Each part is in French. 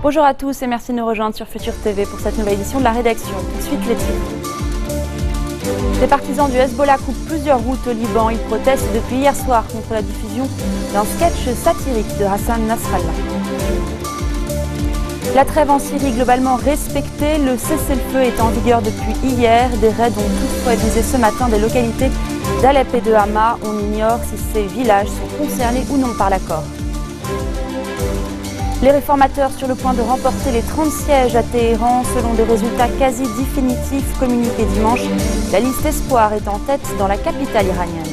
Bonjour à tous et merci de nous rejoindre sur Futur TV pour cette nouvelle édition de la rédaction. Tout de suite les titres. Les partisans du Hezbollah coupent plusieurs routes au Liban. Ils protestent depuis hier soir contre la diffusion d'un sketch satirique de Hassan Nasrallah. La trêve en Syrie globalement respectée, le cessez-le-feu est en vigueur depuis hier. Des raids ont toutefois visé ce matin des localités d'Alep et de Hama. On ignore si ces villages sont concernés ou non par l'accord. Les réformateurs sur le point de remporter les 30 sièges à Téhéran. Selon des résultats quasi définitifs communiqués dimanche, la liste Espoir est en tête dans la capitale iranienne.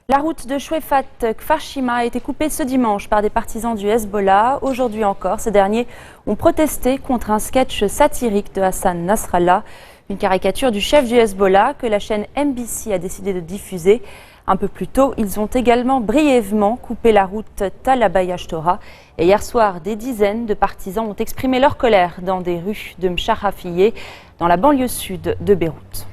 La route de Chouefat-Kfar Shima a été coupée ce dimanche par des partisans du Hezbollah. Aujourd'hui encore, ces derniers ont protesté contre un sketch satirique de Hassan Nasrallah, une caricature du chef du Hezbollah que la chaîne MBC a décidé de diffuser. Un peu plus tôt, ils ont également brièvement coupé la route Tal Abayashtora. Et hier soir, des dizaines de partisans ont exprimé leur colère dans des rues de Msharafiyeh, dans la banlieue sud de Beyrouth.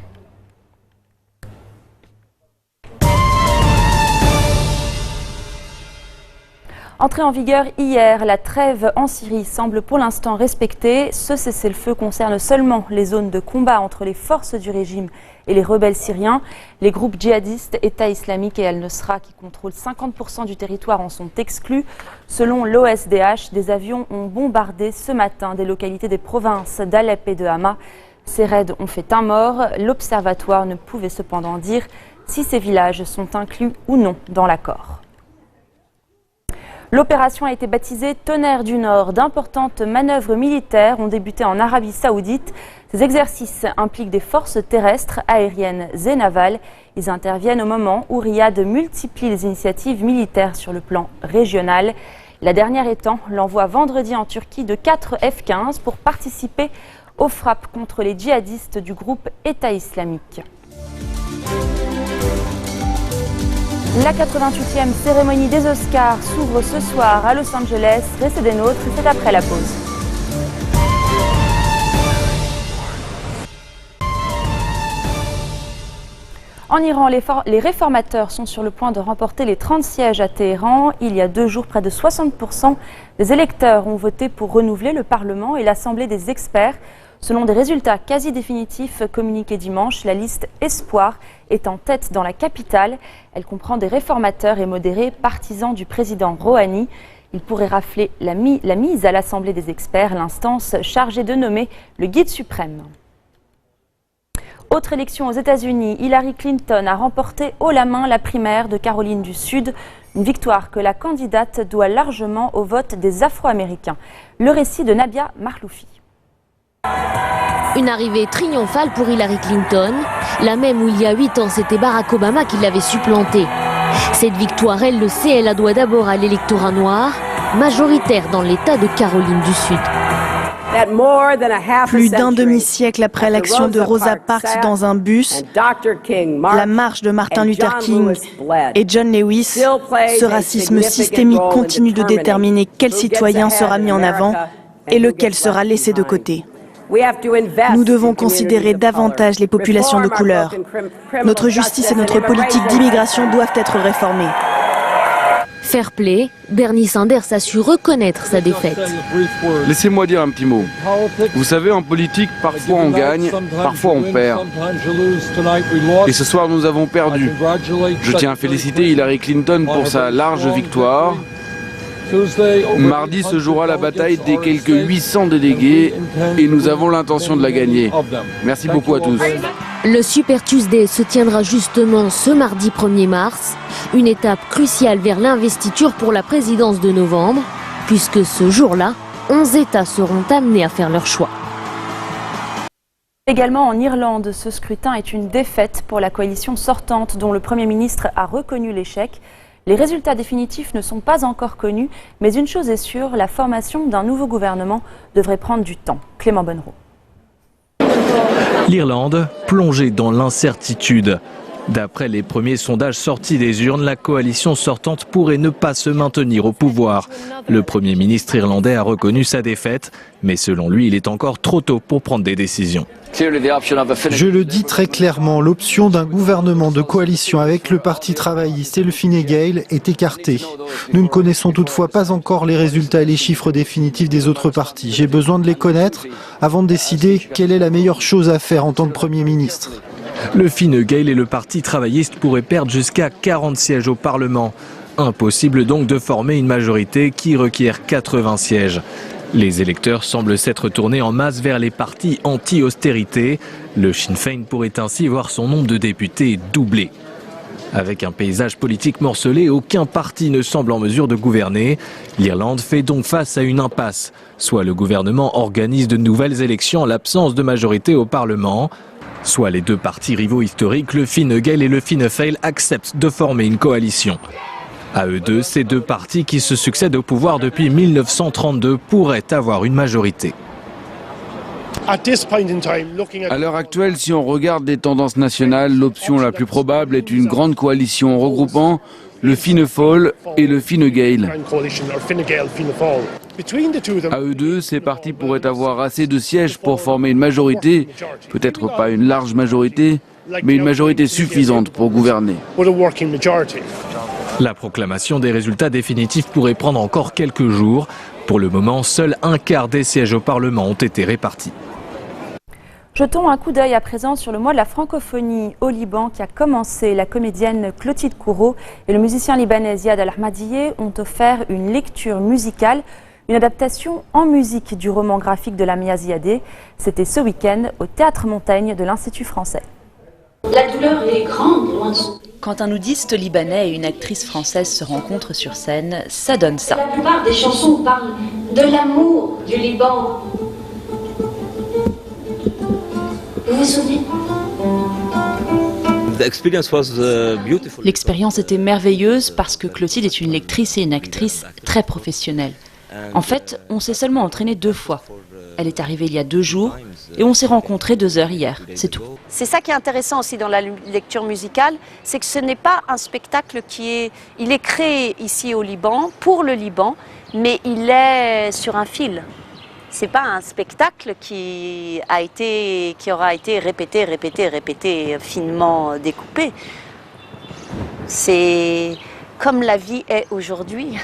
Entrée en vigueur hier, la trêve en Syrie semble pour l'instant respectée. Ce cessez-le-feu concerne seulement les zones de combat entre les forces du régime et les rebelles syriens. Les groupes djihadistes, État islamique et Al-Nusra, qui contrôlent 50% du territoire, en sont exclus. Selon l'OSDH, des avions ont bombardé ce matin des localités des provinces d'Alep et de Hama. Ces raids ont fait un mort. L'Observatoire ne pouvait cependant dire si ces villages sont inclus ou non dans l'accord. L'opération a été baptisée Tonnerre du Nord. D'importantes manœuvres militaires ont débuté en Arabie Saoudite. Ces exercices impliquent des forces terrestres, aériennes et navales. Ils interviennent au moment où Riyad multiplie les initiatives militaires sur le plan régional. La dernière étant l'envoi vendredi en Turquie de 4 F-15 pour participer aux frappes contre les djihadistes du groupe État islamique. La 88e cérémonie des Oscars s'ouvre ce soir à Los Angeles. Restez des nôtres, c'est après la pause. En Iran, les réformateurs sont sur le point de remporter les 30 sièges à Téhéran. Il y a 2 jours, près de 60% des électeurs ont voté pour renouveler le Parlement et l'Assemblée des experts. Selon des résultats quasi définitifs communiqués dimanche, la liste Espoir est en tête dans la capitale. Elle comprend des réformateurs et modérés partisans du président Rouhani. Il pourrait rafler la mise à l'Assemblée des experts, l'instance chargée de nommer le guide suprême. Autre élection aux États-Unis, Hillary Clinton a remporté haut la main la primaire de Caroline du Sud. Une victoire que la candidate doit largement au vote des Afro-Américains. Le récit de Nabia Marloufi. Une arrivée triomphale pour Hillary Clinton, la même où il y a 8 ans c'était Barack Obama qui l'avait supplantée. Cette victoire, elle le sait, elle la doit d'abord à l'électorat noir, majoritaire dans l'État de Caroline du Sud. Plus d'un demi-siècle après l'action de Rosa Parks dans un bus, la marche de Martin Luther King et John Lewis, ce racisme systémique continue de déterminer quel citoyen sera mis en avant et lequel sera laissé de côté. Nous devons considérer davantage les populations de couleur. Notre justice et notre politique d'immigration doivent être réformées. Fair play, Bernie Sanders a su reconnaître sa défaite. Laissez-moi dire un petit mot. Vous savez, en politique, parfois on gagne, parfois on perd. Et ce soir, nous avons perdu. Je tiens à féliciter Hillary Clinton pour sa large victoire. Mardi se jouera la bataille des quelques 800 délégués et nous avons l'intention de la gagner. Merci beaucoup à tous. Le Super Tuesday se tiendra justement ce mardi 1er mars, une étape cruciale vers l'investiture pour la présidence de novembre, puisque ce jour-là, 11 États seront amenés à faire leur choix. Également en Irlande, ce scrutin est une défaite pour la coalition sortante dont le Premier ministre a reconnu l'échec. Les résultats définitifs ne sont pas encore connus, mais une chose est sûre, la formation d'un nouveau gouvernement devrait prendre du temps. Clément Bonnereau. L'Irlande, plongée dans l'incertitude. D'après les premiers sondages sortis des urnes, la coalition sortante pourrait ne pas se maintenir au pouvoir. Le Premier ministre irlandais a reconnu sa défaite, mais selon lui, il est encore trop tôt pour prendre des décisions. Je le dis très clairement, l'option d'un gouvernement de coalition avec le Parti travailliste et le Fine Gael est écartée. Nous ne connaissons toutefois pas encore les résultats et les chiffres définitifs des autres partis. J'ai besoin de les connaître avant de décider quelle est la meilleure chose à faire en tant que Premier ministre. Le Fine Gael et le Parti travailliste pourraient perdre jusqu'à 40 sièges au Parlement. Impossible donc de former une majorité qui requiert 80 sièges. Les électeurs semblent s'être tournés en masse vers les partis anti-austérité. Le Sinn Féin pourrait ainsi voir son nombre de députés doubler. Avec un paysage politique morcelé, aucun parti ne semble en mesure de gouverner. L'Irlande fait donc face à une impasse. Soit le gouvernement organise de nouvelles élections en l'absence de majorité au Parlement, soit les deux partis rivaux historiques, le Fine Gael et le Fianna Fáil, acceptent de former une coalition. À eux deux, ces deux partis qui se succèdent au pouvoir depuis 1932 pourraient avoir une majorité. À l'heure actuelle, si on regarde les tendances nationales, l'option la plus probable est une grande coalition regroupant le Fianna Fáil et le Fine Gael. À eux deux, ces partis pourraient avoir assez de sièges pour former une majorité, peut-être pas une large majorité, mais une majorité suffisante pour gouverner. La proclamation des résultats définitifs pourrait prendre encore quelques jours. Pour le moment, seul un quart des sièges au Parlement ont été répartis. Jetons un coup d'œil à présent sur le mois de la francophonie au Liban qui a commencé. La comédienne Clotilde Courreau et le musicien libanais Ziad Al-Ahmadieh ont offert une lecture musicale, une adaptation en musique du roman graphique de Lamia Ziadé. C'était ce week-end au Théâtre Montaigne de l'Institut français. La douleur est grande, loin de son... Quand un nudiste libanais et une actrice française se rencontrent sur scène, ça donne ça. La plupart des chansons parlent de l'amour du Liban. Vous vous souvenez? L'expérience était merveilleuse parce que Clotilde est une lectrice et une actrice très professionnelle. En fait, on s'est seulement entraîné 2 fois. Elle est arrivée il y a 2 jours et on s'est rencontrés 2 heures hier, c'est tout. C'est ça qui est intéressant aussi dans la lecture musicale, c'est que ce n'est pas un spectacle il est créé ici au Liban, pour le Liban, mais il est sur un fil. C'est pas un spectacle qui aura été répété, finement découpé. C'est comme la vie est aujourd'hui,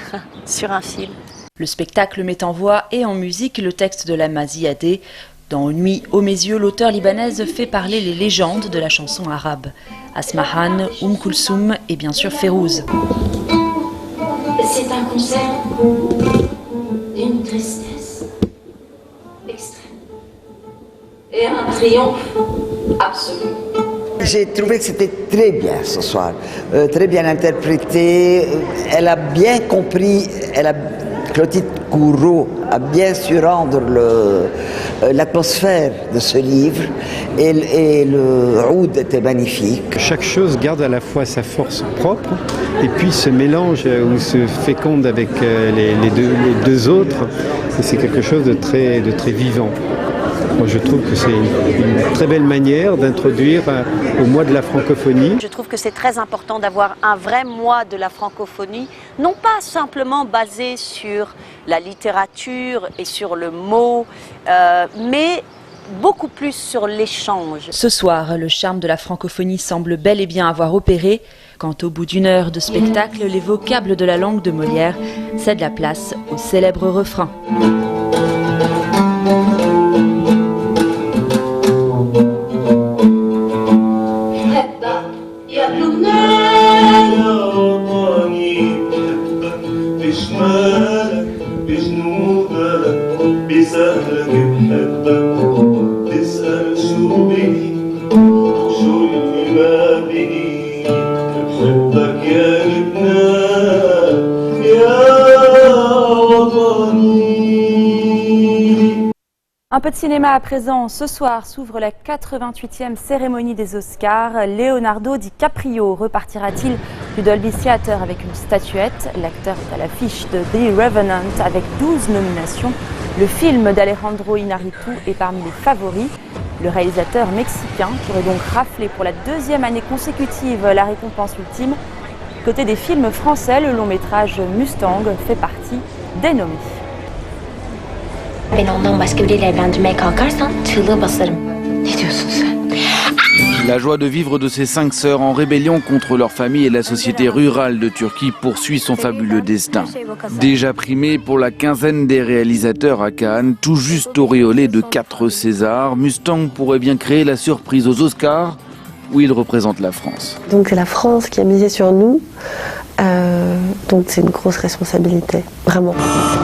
sur un fil. Le spectacle met en voix et en musique le texte de Lamia Ziadé. Dans Nuit aux mes yeux, l'auteure libanaise fait parler les légendes de la chanson arabe. Asmahan, Kulsoum et bien sûr Férouz. C'est un concert d'une tristesse extrême et un triomphe absolu. J'ai trouvé que c'était très bien ce soir, très bien interprété. Elle a bien compris, Clotilde Courreau a bien su rendre l'atmosphère de ce livre et le oud était magnifique. Chaque chose garde à la fois sa force propre et puis se mélange ou se féconde avec les deux autres. Et c'est quelque chose de très vivant. Moi, je trouve que c'est une très belle manière d'introduire au mois de la francophonie. Je trouve que c'est très important d'avoir un vrai mois de la francophonie, non pas simplement basé sur la littérature et sur le mot, mais beaucoup plus sur l'échange. Ce soir, le charme de la francophonie semble bel et bien avoir opéré, quand au bout d'1 heure de spectacle, les vocables de la langue de Molière cèdent la place au célèbre refrain. Un peu de cinéma à présent. Ce soir s'ouvre la 88e cérémonie des Oscars. Leonardo DiCaprio repartira-t-il du Dolby Theatre avec une statuette? L'acteur est à l'affiche de The Revenant avec 12 nominations. Le film d'Alejandro Iñárritu est parmi les favoris. Le réalisateur mexicain pourrait donc rafler pour la deuxième année consécutive la récompense ultime. Côté des films français, le long métrage Mustang fait partie des nommés. La joie de vivre de ces 5 sœurs en rébellion contre leur famille et la société rurale de Turquie poursuit son fabuleux destin. Déjà primé pour la quinzaine des réalisateurs à Cannes, tout juste auréolé de 4 Césars, Mustang pourrait bien créer la surprise aux Oscars, où il représente la France. Donc c'est la France qui a misé sur nous, donc c'est une grosse responsabilité, vraiment.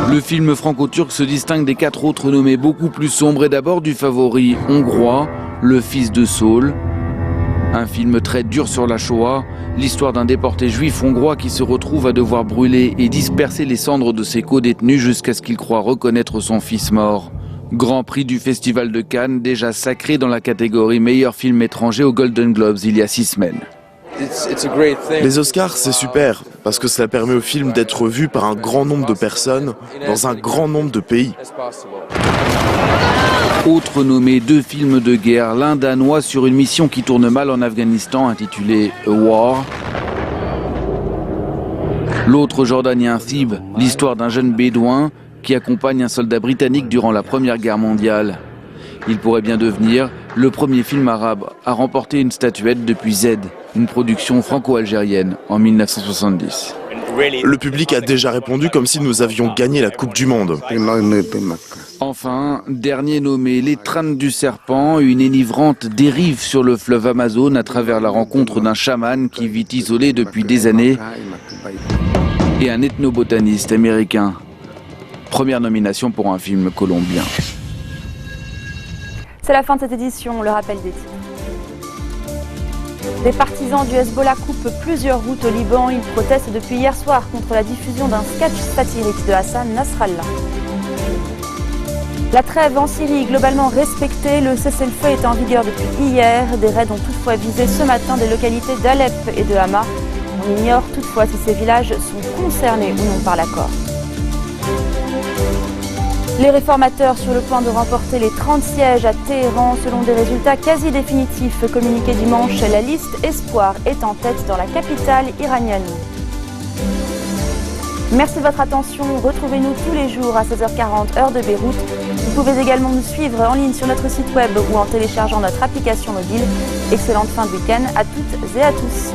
Le film franco-turc se distingue des 4 autres nommés beaucoup plus sombres et d'abord du favori hongrois, Le Fils de Saul. Un film très dur sur la Shoah, l'histoire d'un déporté juif hongrois qui se retrouve à devoir brûler et disperser les cendres de ses co-détenus jusqu'à ce qu'il croie reconnaître son fils mort. Grand prix du Festival de Cannes, déjà sacré dans la catégorie meilleur film étranger aux Golden Globes il y a 6 semaines. Les Oscars, c'est super, parce que cela permet au film d'être vu par un grand nombre de personnes, dans un grand nombre de pays. Autre nommé, 2 films de guerre, l'un danois sur une mission qui tourne mal en Afghanistan intitulé A War. L'autre jordanien Thib, l'histoire d'un jeune bédouin qui accompagne un soldat britannique durant la Première Guerre mondiale. Il pourrait bien devenir le premier film arabe à remporter une statuette depuis Z, une production franco-algérienne en 1970. Le public a déjà répondu comme si nous avions gagné la Coupe du Monde. Enfin, dernier nommé, L'étreinte du serpent, une enivrante dérive sur le fleuve Amazon à travers la rencontre d'un chaman qui vit isolé depuis des années et un ethnobotaniste américain. Première nomination pour un film colombien. C'est la fin de cette édition, le rappel des titres. Des partisans du Hezbollah coupent plusieurs routes au Liban. Ils protestent depuis hier soir contre la diffusion d'un sketch satirique de Hassan Nasrallah. La trêve en Syrie globalement respectée, le cessez-le-feu est en vigueur depuis hier. Des raids ont toutefois visé ce matin des localités d'Alep et de Hama. On ignore toutefois si ces villages sont concernés ou non par l'accord. Les réformateurs sur le point de remporter les 30 sièges à Téhéran. Selon des résultats quasi définitifs communiqués dimanche, la liste Espoir est en tête dans la capitale iranienne. Merci de votre attention. Retrouvez-nous tous les jours à 16h40 heure de Beyrouth. Vous pouvez également nous suivre en ligne sur notre site web ou en téléchargeant notre application mobile. Excellente fin de week-end à toutes et à tous.